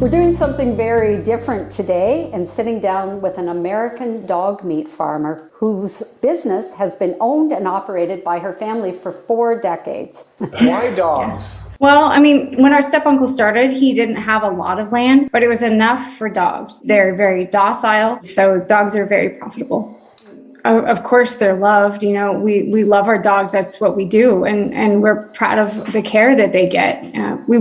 We're doing something very different today and sitting down with an American dog meat farmer whose business has been owned and operated by her family for 4 decades. Why dogs? Well, I mean, when our step-uncle started, he didn't have a lot of land, but it was enough for dogs. They're very docile, so dogs are very profitable. Of course, they're loved. You know, we love our dogs. That's what we do, and we're proud of the care that they get. We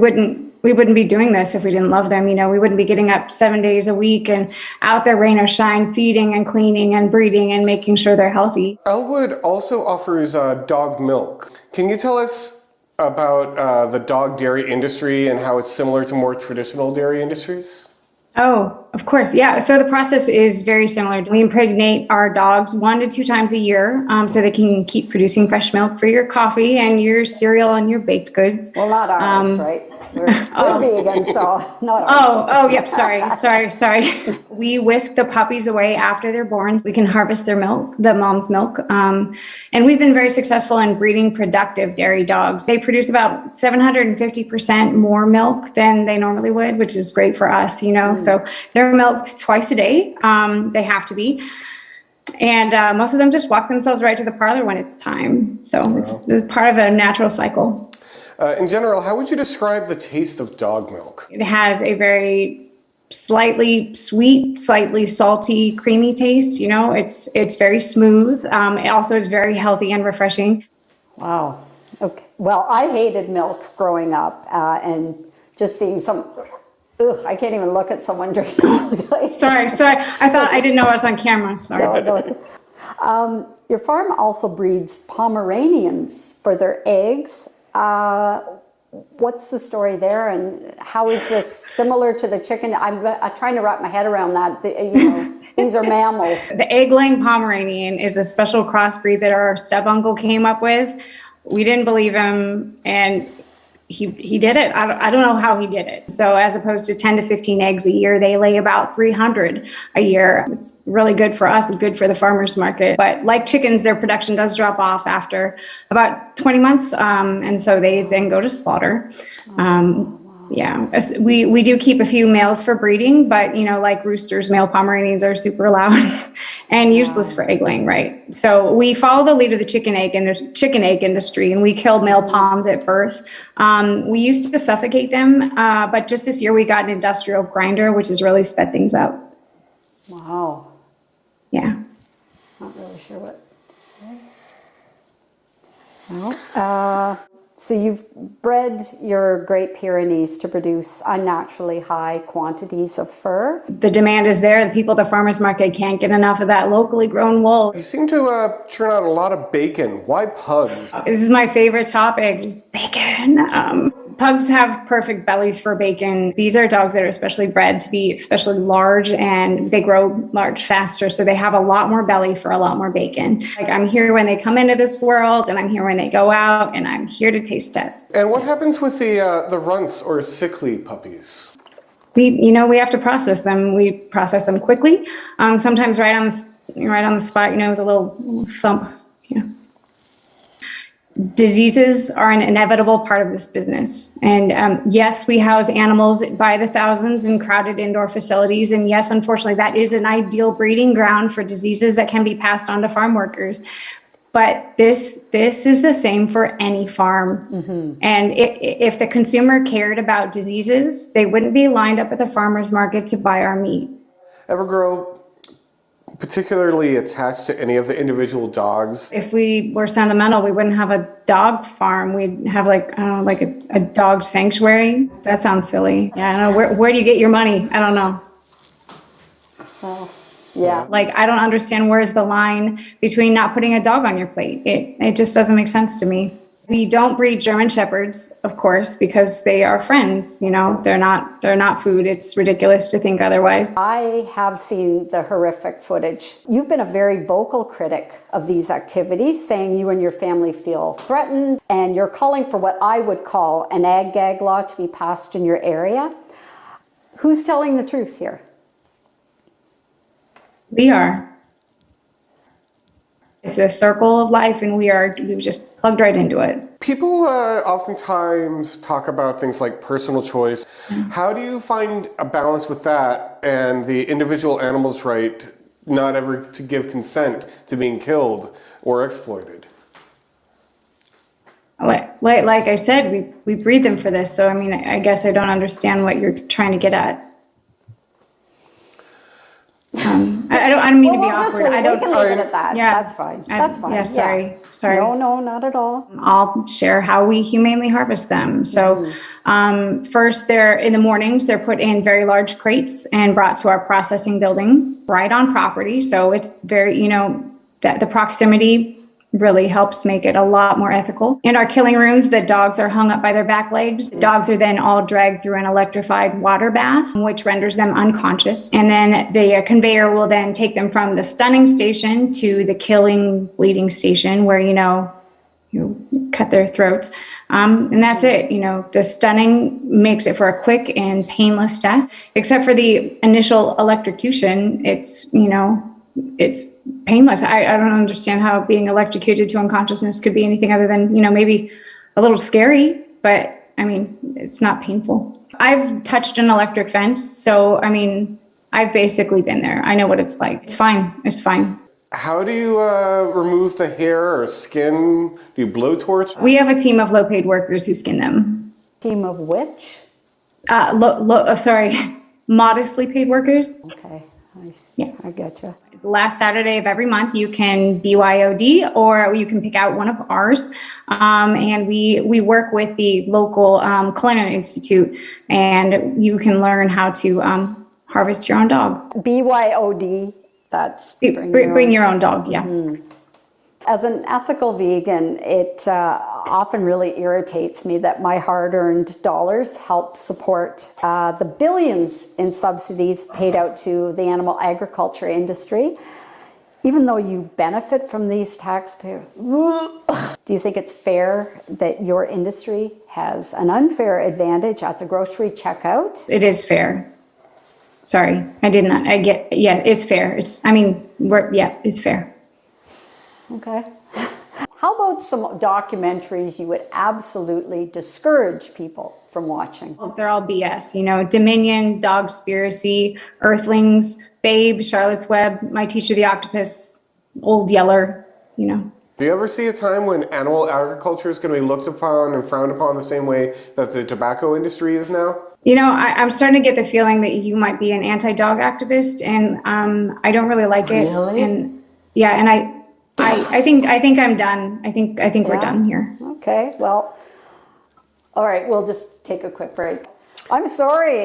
wouldn't be doing this if we didn't love them. You know, we wouldn't be getting up 7 days a week and out there rain or shine, feeding and cleaning and breeding and making sure they're healthy. Elwood also offers dog milk. Can you tell us about the dog dairy industry and how it's similar to more traditional dairy industries? Oh, of course. Yeah. So the process is very similar. We impregnate our dogs 1 to 2 times a year so they can keep producing fresh milk for your coffee and your cereal and your baked goods. Well, not ours, right? We're vegan, so not ours. Oh, yep. Sorry. We whisk the puppies away after they're born. We can harvest their milk, the mom's milk. And we've been very successful in breeding productive dairy dogs. They produce about 750% more milk than they normally would, which is great for us, you know. So they're milked twice a day. They have to be. And most of them just walk themselves right to the parlor when it's time. So it's part of a natural cycle. In general, how would you describe the taste of dog milk? It has a very slightly sweet, slightly salty, creamy taste. You know, it's very smooth. It also is very healthy and refreshing. Wow. Okay. Well, I hated milk growing up, and just seeing some. I can't even look at someone drinking milk. Sorry. I didn't know I was on camera. Sorry. No, your farm also breeds pomeranians for their eggs. What's the story there, and how is this similar to the chicken? I'm trying to wrap my head around that. These are mammals. The egg-laying Pomeranian is a special crossbreed that our step-uncle came up with. We didn't believe him, and he did it. I don't know how he did it. So as opposed to 10 to 15 eggs a year, they lay about 300 a year. It's really good for us and good for the farmers market. But like chickens, their production does drop off after about 20 months. And so they then go to slaughter. Yeah, we do keep a few males for breeding, but you know, like roosters, male Pomeranians are super loud and useless for egg laying, right? So we follow the lead of the chicken egg industry, and we kill male poms at birth. We used to suffocate them, but just this year we got an industrial grinder, which has really sped things up. Wow. Yeah. Not really sure what to say. Well, so you've bred your Great Pyrenees to produce unnaturally high quantities of fur. The demand is there. The people at the farmers market can't get enough of that locally grown wool. You seem to churn out a lot of bacon. Why pugs? This is my favorite topic, just bacon. Pugs have perfect bellies for bacon. These are dogs that are especially bred to be especially large, and they grow large faster. So they have a lot more belly for a lot more bacon. Like, I'm here when they come into this world, and I'm here when they go out, and I'm here to taste test. And what happens with the runts or sickly puppies? We have to process them. We process them quickly. Sometimes right on the spot, with a little thump. Yeah. Diseases are an inevitable part of this business. And yes, we house animals by the thousands in crowded indoor facilities. And yes, unfortunately, that is an ideal breeding ground for diseases that can be passed on to farm workers. But this is the same for any farm. Mm-hmm. And if the consumer cared about diseases, they wouldn't be lined up at the farmer's market to buy our meat. Ever grow particularly attached to any of the individual dogs? If we were sentimental, we wouldn't have a dog farm. We'd have a dog sanctuary. That sounds silly. Yeah, I don't know. Where do you get your money? I don't know. Well, yeah. I don't understand where's the line between not putting a dog on your plate. It just doesn't make sense to me. We don't breed German Shepherds, of course, because they are friends. They're not food. It's ridiculous to think otherwise. I have seen the horrific footage. You've been a very vocal critic of these activities, saying you and your family feel threatened, and you're calling for what I would call an ag-gag law to be passed in your area. Who's telling the truth here? We are. It's a circle of life, and we've just plugged right into it. People oftentimes talk about things like personal choice. How do you find a balance with that and the individual animal's right not ever to give consent to being killed or exploited? Like I said, we breed them for this. So, I mean, I guess I don't understand what you're trying to get at. I don't mean to be awkward. We can leave it at that. Yeah. That's fine. That's fine. Yeah, sorry. No, not at all. I'll share how we humanely harvest them. So, first, they're in the mornings. They're put in very large crates and brought to our processing building right on property. So it's very, that the proximity really helps make it a lot more ethical. In our killing rooms, the dogs are hung up by their back legs. The dogs are then all dragged through an electrified water bath, which renders them unconscious. And then the conveyor will then take them from the stunning station to the killing, bleeding station where, you cut their throats. And that's it. The stunning makes it for a quick and painless death. Except for the initial electrocution, it's painless. I don't understand how being electrocuted to unconsciousness could be anything other than, maybe a little scary, but I mean, it's not painful. I've touched an electric fence, so I mean, I've basically been there. I know what it's like. It's fine. It's fine. How do you remove the hair or skin? Do you blowtorch? We have a team of low-paid workers who skin them. Team of which? Modestly paid workers. Okay. Yeah. I getcha. The last Saturday of every month, you can BYOD or you can pick out one of ours. And we work with the local Culinary Institute, and you can learn how to harvest your own dog. BYOD, that's bring your own dog, yeah. Mm-hmm. As an ethical vegan, it often really irritates me that my hard-earned dollars help support the billions in subsidies paid out to the animal agriculture industry. Even though you benefit from these taxpayers, do you think it's fair that your industry has an unfair advantage at the grocery checkout? It is fair. Sorry, it's fair. It's fair. Okay. How about some documentaries you would absolutely discourage people from watching? They're all BS, Dominion, Dogspiracy, Earthlings, Babe, Charlotte's Web, My Teacher the Octopus, Old Yeller, Do you ever see a time when animal agriculture is going to be looked upon and frowned upon the same way that the tobacco industry is now? I'm starting to get the feeling that you might be an anti-dog activist, and I don't really like it. Really? And yeah, and I think I'm done. I think we're done here. Okay, well, all right, we'll just take a quick break. I'm sorry.